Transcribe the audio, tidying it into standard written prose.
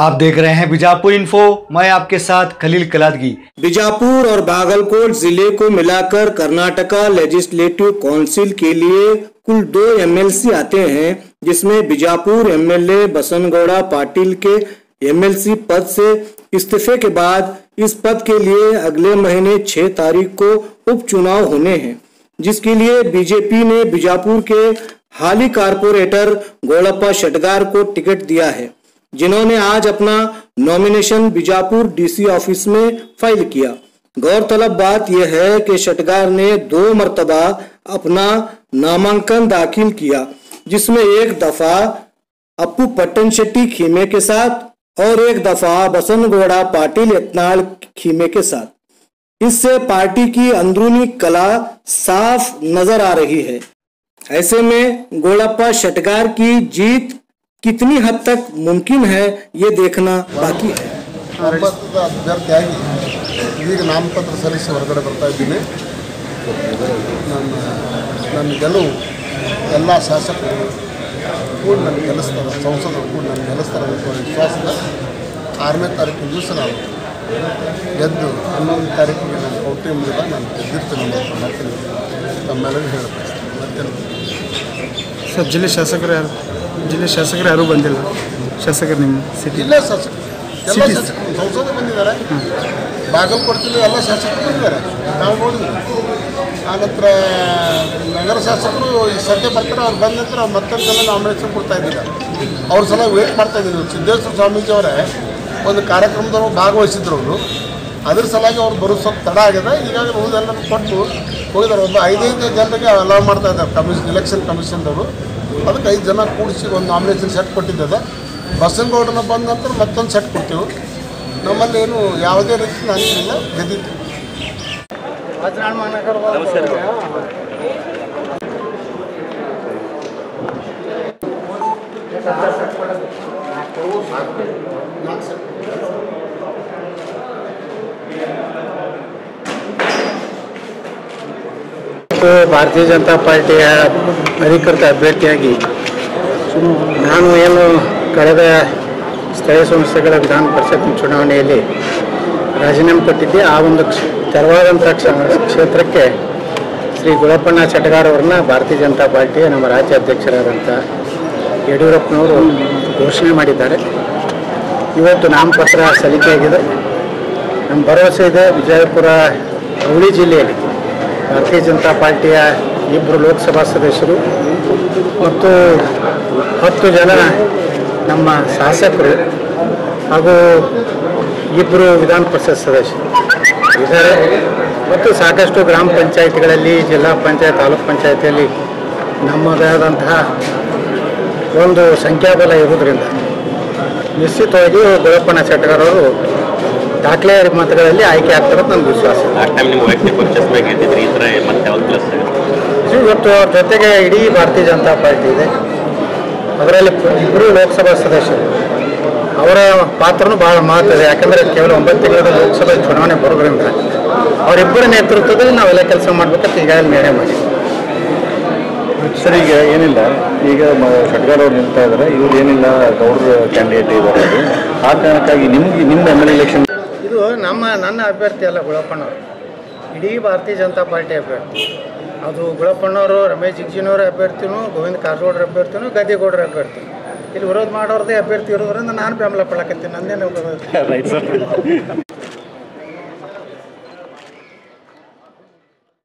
आप देख रहे हैं बीजापुर इन्फो। मैं आपके साथ खलील कलादगी। बीजापुर और बागलकोट जिले को मिलाकर कर्नाटका लेजिस्लेटिव काउंसिल के लिए कुल 2 एमएलसी आते हैं, जिसमें बीजापुर एमएलए बसनगौड़ा पाटिल के एमएलसी पद से इस्तीफे के बाद इस पद के लिए अगले महीने 6 तारीख को उपचुनाव होने हैं, जिसके लिए बीजेपी ने बीजापुर के हाली कारपोरेटर गोलप्पा शेटगार को टिकट दिया है, जिन्होंने आज अपना नॉमिनेशन बीजापुर डीसी ऑफिस में फाइल किया। गौरतलब बात यह है कि शेटगार ने 2 मर्तबा अपना नामांकन दाखिल किया, जिसमें एक दफा अप्पू पट्टन शेट्टी खीमे के साथ और एक दफा बसनगौड़ा पाटिल यत्नाल खीमे के साथ। इससे पार्टी की अंदरूनी कला साफ नजर आ रही है। ऐसे में गोलप्पा शेटगार की जीत कितनी हद तक मुमकिन है, ये देखना बाकी है। ಅಭ್ಯರ್ಥಿಯಾಗಿ ಈಗ ನಾಮಪತ್ರ ಸಲ್ಲಿಸಿ ಹೊರಗಡೆ ಬರ್ತಾ ಇದ್ದೀನಿ. ನನ್ನ ಗೆಲುವು ಎಲ್ಲ ಶಾಸಕರು ಕೂಡ ನನ್ನ ಗೆಲ್ಲಿಸ್ತಾರೆ, ಸಂಸದರು ಕೂಡ ನನ್ನ ಗೆಲ್ಲಿಸ್ತಾರೆ ಅನ್ನೋ ವಿಶ್ವಾಸದ 6ನೇ ತಾರೀಕು ದಿವಸ ನಾನು ಗೆದ್ದು 11ನೇ ತಾರೀಕಿಗೆ ನಾನು ಕೌಂಟಿ ಮುಗಿದ ನಾನು ಗೆದ್ದಿರ್ತೀನಿ ಅನ್ನೋದು ಮಾಡ್ತೀನಿ ತಮ್ಮೆಲ್ಲರಿಗೂ ಹೇಳ್ತೀನಿ. ಸರ್, ಜಿಲ್ಲೆ ಶಾಸಕರು ಯಾರೂ ಬಂದಿಲ್ಲ. ಶಾಸಕರು ನಿಮ್ಮ ಸಿಟಿ ಜಿಲ್ಲೆ ಶಾಸಕರು ಎಲ್ಲ ಶಾಸಕರು ಸಂಸದರು ಬಂದಿದ್ದಾರೆ. ಬಾಗಲಕೋಟೆ ಜಿಲ್ಲೆ ಎಲ್ಲ ಶಾಸಕರು ಬಂದಿದ್ದಾರೆ, ನಾವು ನೋಡಿದ್ವಿ. ಆನಂತರ ನಗರ ಶಾಸಕರು ಈ ಸದ್ಯ ಬರ್ತಾರೆ, ಅವ್ರು ಬಂದ ನಂತರ ಅವ್ರು ಮತ್ತೊಂದು ಸಲ ನಾಮಿನೇಷನ್ ಕೊಡ್ತಾ ಇದ್ದಿಲ್ಲ. ಅವ್ರ ಸಲ ವೇಟ್ ಮಾಡ್ತಾ ಇದ್ದೀನಿ. ಸಿದ್ದೇಶ್ವರ ಸ್ವಾಮೀಜಿ ಅವರೇ ಒಂದು ಕಾರ್ಯಕ್ರಮದವರು ಭಾಗವಹಿಸಿದ್ರು. ಅವರು ಅದ್ರ ಸಲಾಗಿ ಅವ್ರು ಬರೋದು ಸ್ವಲ್ಪ ತಡ ಆಗಿದೆ. ಹೀಗಾಗಿ ಉಳಿದೆಲ್ಲ ಕೊಟ್ಟು ಹೋಗಿದ್ದಾರೆ. ಒಂದು 5 ಜನರಿಗೆ ಅಲೌ ಮಾಡ್ತಾ ಇದ್ದಾರೆ ಎಲೆಕ್ಷನ್ ಕಮಿಷನ್ದವರು. ಅದಕ್ಕೆ 5 ಜನ ಕೂಡಿಸಿ ಒಂದು ನಾಮಿನೇಷನ್ ಸೆಟ್ ಕೊಟ್ಟಿದ್ದದ. ಬಸನಗೌಡನ ಬಂದ ನಂತರ ಮತ್ತೊಂದು ಸೆಟ್ ಕೊಡ್ತೀವಿ. ನಮ್ಮಲ್ಲಿ ಏನು ಯಾವುದೇ ರೀತಿ ನಾನಿಲ್ಲ, ಗೆದ್ದಿತ್ತು. ಭಾರತೀಯ ಜನತಾ ಪಾರ್ಟಿಯ ಅಧಿಕೃತ ಅಭ್ಯರ್ಥಿಯಾಗಿ ನಾನು ಏನು ಕಳೆದ ಸ್ಥಳೀಯ ಸಂಸ್ಥೆಗಳ ವಿಧಾನ ಪರಿಷತ್ ಚುನಾವಣೆಯಲ್ಲಿ ರಾಜೀನಾಮೆ ಕೊಟ್ಟಿದ್ದೆ. ಆ ಒಂದು ತೆರವಾದಂಥ ಕ್ಷೇತ್ರಕ್ಕೆ ಶ್ರೀ ಗುಳಪ್ಪಣ್ಣ ಶೆಟಗಾರ್ ಅವರನ್ನ ಭಾರತೀಯ ಜನತಾ ಪಾರ್ಟಿಯ ನಮ್ಮ ರಾಜ್ಯ ಅಧ್ಯಕ್ಷರಾದಂಥ ಯಡಿಯೂರಪ್ಪನವರು ಘೋಷಣೆ ಮಾಡಿದ್ದಾರೆ. ಇವತ್ತು ನಾಮಪತ್ರ ಸಲ್ಲಿಕೆಯಾಗಿದೆ. ನಮ್ಮ ಭರವಸೆ ಇದೆ, ವಿಜಯಪುರ ಹುಬ್ಬಳ್ಳಿ ಜಿಲ್ಲೆಯಲ್ಲಿ ಭಾರತೀಯ ಜನತಾ ಪಾರ್ಟಿಯ 2 ಲೋಕಸಭಾ ಸದಸ್ಯರು ಮತ್ತು 10 ಜನ ನಮ್ಮ ಶಾಸಕರು ಹಾಗೂ 2 ವಿಧಾನ ಪರಿಷತ್ ಸದಸ್ಯರು ಇದ್ದಾರೆ. ಮತ್ತು ಸಾಕಷ್ಟು ಗ್ರಾಮ ಪಂಚಾಯಿತಿಗಳಲ್ಲಿ, ಜಿಲ್ಲಾ ಪಂಚಾಯತ್, ತಾಲೂಕು ಪಂಚಾಯಿತಿಯಲ್ಲಿ ನಮ್ಮದೇ ಆದಂತಹ ಒಂದು ಸಂಖ್ಯಾಬಲ ಇರುವುದರಿಂದ ನಿಶ್ಚಿತವಾಗಿ ಗುಳಪ್ಪಣ್ಣ ಶೆಟಗಾರ್ ಅವರು ದಾಖಲೆ ಮತಗಳಲ್ಲಿ ಆಯ್ಕೆ ಆಗ್ತಾರೆ ಅಂತ ನನಗೆ ವಿಶ್ವಾಸ. ಇವತ್ತು ಅವ್ರ ಜೊತೆಗೆ ಇಡೀ ಭಾರತೀಯ ಜನತಾ ಪಾರ್ಟಿ ಇದೆ. ಅದರಲ್ಲಿ 2 ಲೋಕಸಭಾ ಸದಸ್ಯರು, ಅವರ ಪಾತ್ರನೂ ಭಾಳ ಮಹತ್ವ ಇದೆ. ಯಾಕಂದರೆ ಕೇವಲ 9 ತಿಂಗಳ ಲೋಕಸಭೆ ಚುನಾವಣೆ ಬರೋದ್ರಿಂದ ಅವರಿಬ್ಬರ ನೇತೃತ್ವದಲ್ಲಿ ನಾವೆಲ್ಲ ಕೆಲಸ ಮಾಡಬೇಕಂತ ಈಗಾಗಲೇ ನಿರ್ಣಯ ಮಾಡಿದ್ದೀವಿ. ಸರ್, ಈಗ ಏನಿಲ್ಲ, ಈಗ ಶೆಟಗಾರ್ ಅವ್ರು ನಿಲ್ತಾ ಇದ್ದಾರೆ, ಇವ್ರು ಏನಿಲ್ಲ ಗೌಡ್ರ ಕ್ಯಾಂಡಿಡೇಟ್ ಇದ್ದಾರೆ. ಆ ಕಾರಣಕ್ಕಾಗಿ ನಿಮ್ಮ ಎಮ್.ಎಲ್.ಎ ಎಲೆಕ್ಷನ್ ಇದು ನನ್ನ ಅಭ್ಯರ್ಥಿ ಅಲ್ಲ, ಗುಳಪ್ಪಣ್ಣವರು ಇಡೀ ಭಾರತೀಯ ಜನತಾ ಪಾರ್ಟಿ ಅಭ್ಯರ್ಥಿ. ಅದು ಗುಳಪ್ಪಣ್ಣವರು, ರಮೇಶ್ ಜಿಗಜಿನವ್ರ ಅಭ್ಯರ್ಥಿನೂ, ಗೋವಿಂದ ಕಾರಜೋಳರ ಅಭ್ಯರ್ಥಿನೂ, ಗದ್ದಿಗೌಡರ ಅಭ್ಯರ್ಥಿ. ಇಲ್ಲಿ ವಿರೋಧ ಮಾಡೋರದೇ ಅಭ್ಯರ್ಥಿ ಇರೋದ್ರಿಂದ ನಾನು ಬೆಂಬಲ ಪಡಕತ್ತೀನಿ. ನಂದೇನು